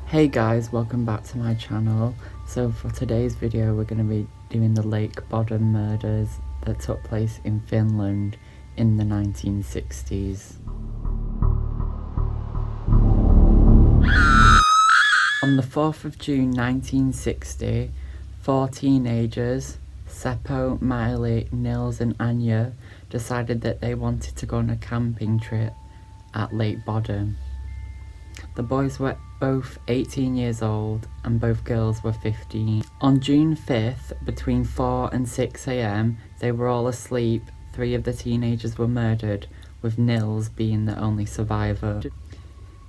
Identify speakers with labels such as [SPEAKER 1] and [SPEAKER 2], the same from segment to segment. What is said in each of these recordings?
[SPEAKER 1] Hey guys, welcome back to my channel. So for today's video we're going to be doing the Lake Bodom murders that took place in Finland in the 1960s. On the 4th of June 1960, 4 teenagers, Seppo, Miley, Nils and Anya, decided that they wanted to go on a camping trip at Lake Bodom. The boys were both 18 years old and both girls were 15. On June 5th, between 4 and 6 a.m, they were all asleep. 3 of the teenagers were murdered, with Nils being the only survivor.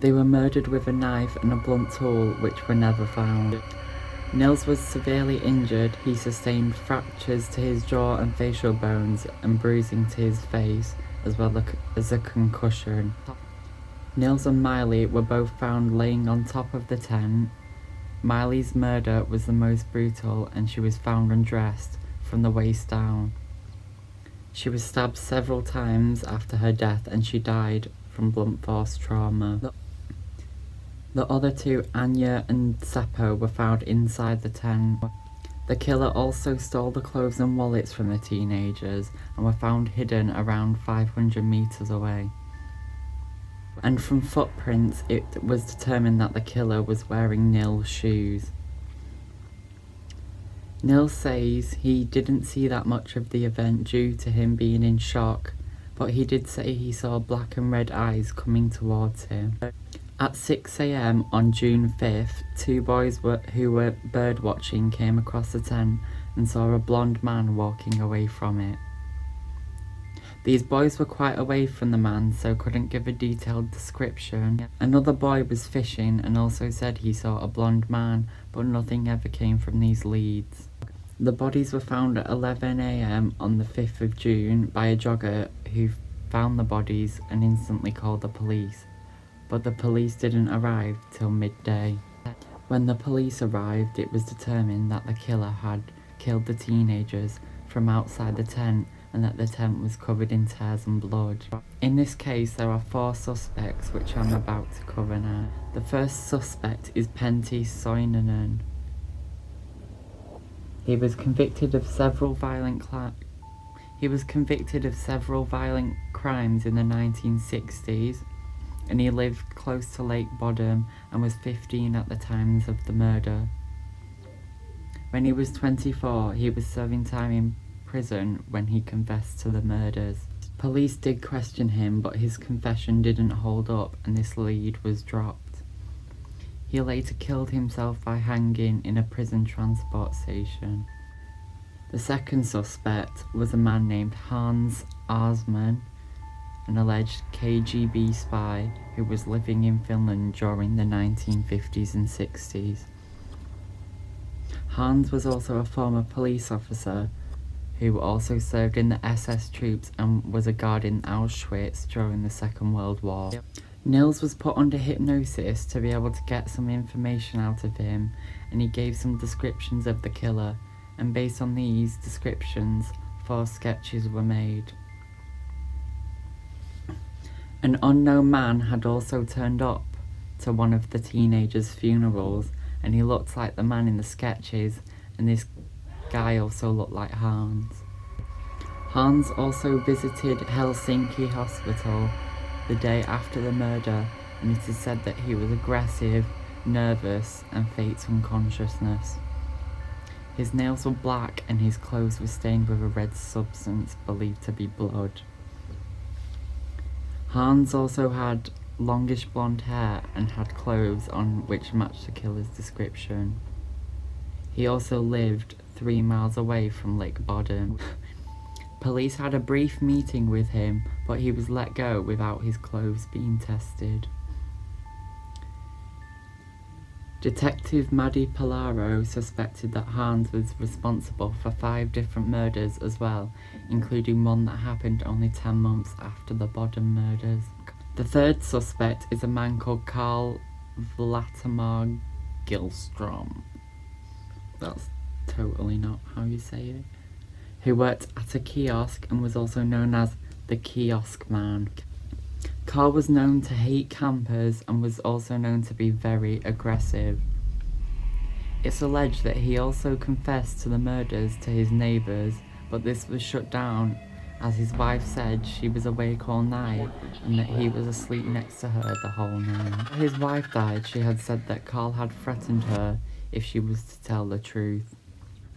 [SPEAKER 1] They were murdered with a knife and a blunt tool, which were never found. Nils was severely injured. He sustained fractures to his jaw and facial bones and bruising to his face, as well as a concussion. Nils and Miley were both found laying on top of the tent. Miley's murder was the most brutal and she was found undressed from the waist down. She was stabbed several times after her death and she died from blunt force trauma. The other 2, Anya and Seppo, were found inside the tent. The killer also stole the clothes and wallets from the teenagers and were found hidden around 500 meters away. And from footprints, it was determined that the killer was wearing Nils' shoes. Nils says he didn't see that much of the event due to him being in shock, but he did say he saw black and red eyes coming towards him. At 6 a.m. on June 5th, 2 boys who were bird watching came across the tent and saw a blonde man walking away from it. These boys were quite away from the man, so couldn't give a detailed description. Another boy was fishing and also said he saw a blonde man, but nothing ever came from these leads. The bodies were found at 11 a.m. on the 5th of June by a jogger who found the bodies and instantly called the police, but the police didn't arrive till midday. When the police arrived, it was determined that the killer had killed the teenagers from outside the tent and that the tent was covered in tears and blood. In this case, there are 4 suspects, which I'm about to cover now. The first suspect is Pentti Soininen. He was convicted of several violent crimes in the 1960s, and he lived close to Lake Bodom and was 15 at the times of the murder. When he was 24, he was serving time in prison when he confessed to the murders. Police did question him, but his confession didn't hold up and this lead was dropped. He later killed himself by hanging in a prison transport station. The second suspect was a man named Hans Arsman, an alleged KGB spy who was living in Finland during the 1950s and 60s. Hans was also a former police officer who also served in the SS troops and was a guard in Auschwitz during the Second World War. Nils was put under hypnosis to be able to get some information out of him, and he gave some descriptions of the killer, and based on these descriptions, 4 sketches were made. An unknown man had also turned up to one of the teenagers' funerals, and he looked like the man in the sketches, and this guy also looked like Hans. Hans also visited Helsinki Hospital the day after the murder, and it is said that he was aggressive, nervous and faked unconsciousness. His nails were black and his clothes were stained with a red substance believed to be blood. Hans also had longish blonde hair and had clothes on which matched the killer's description. He also lived 3 miles away from Lake Bodom. Police had a brief meeting with him, but he was let go without his clothes being tested. Detective Maddie Polaro suspected that Hans was responsible for 5 different murders as well, including one that happened only 10 months after the Bodom murders. The third suspect is a man called Carl Vladimir Gillstrom. That's totally not how you say it. Who worked at a kiosk and was also known as the Kiosk Man. Carl was known to hate campers and was also known to be very aggressive. It's alleged that he also confessed to the murders to his neighbours, but this was shut down as his wife said she was awake all night and that he was asleep next to her the whole night. When his wife died, she had said that Carl had threatened her if she was to tell the truth.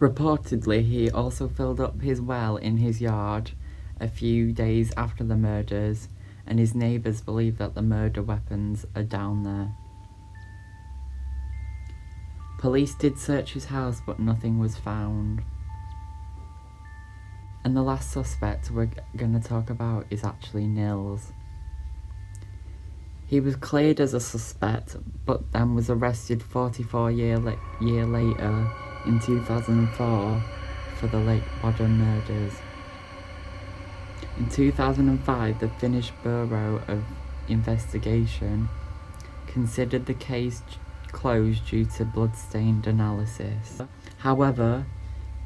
[SPEAKER 1] Reportedly, he also filled up his well in his yard a few days after the murders, and his neighbours believe that the murder weapons are down there. Police did search his house, but nothing was found. And the last suspect we're going to talk about is actually Nils. He was cleared as a suspect, but then was arrested 44 year later in 2004 for the Lake Bodom murders. In 2005, the Finnish Bureau of Investigation considered the case closed due to blood-stained analysis. However,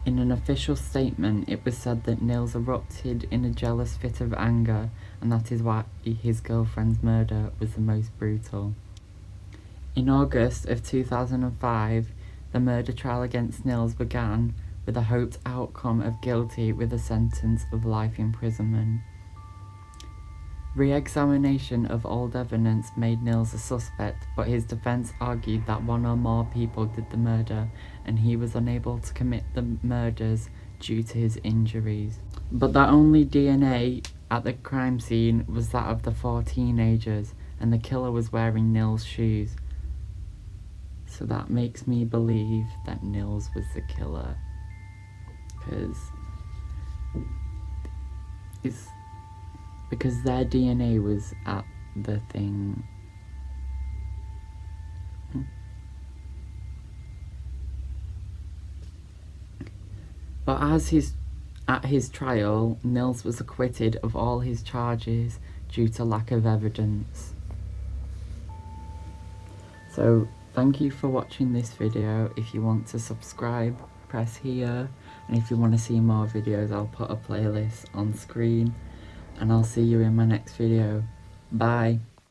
[SPEAKER 1] in an official statement, it was said that Nils erupted in a jealous fit of anger and that his girlfriend's murder was the most brutal. In August of 2005, the murder trial against Nils began with a hoped outcome of guilty with a sentence of life imprisonment. Re-examination of old evidence made Nils a suspect, but his defense argued that one or more people did the murder and he was unable to commit the murders due to his injuries. But the only DNA at the crime scene was that of the 4 teenagers, and the killer was wearing Nils' shoes. So that makes me believe that Nils was the killer, because their DNA was at the thing. But at his trial, Nils was acquitted of all his charges due to lack of evidence. So thank you for watching this video. If you want to subscribe, press here, and if you want to see more videos, I'll put a playlist on screen, and I'll see you in my next video. Bye.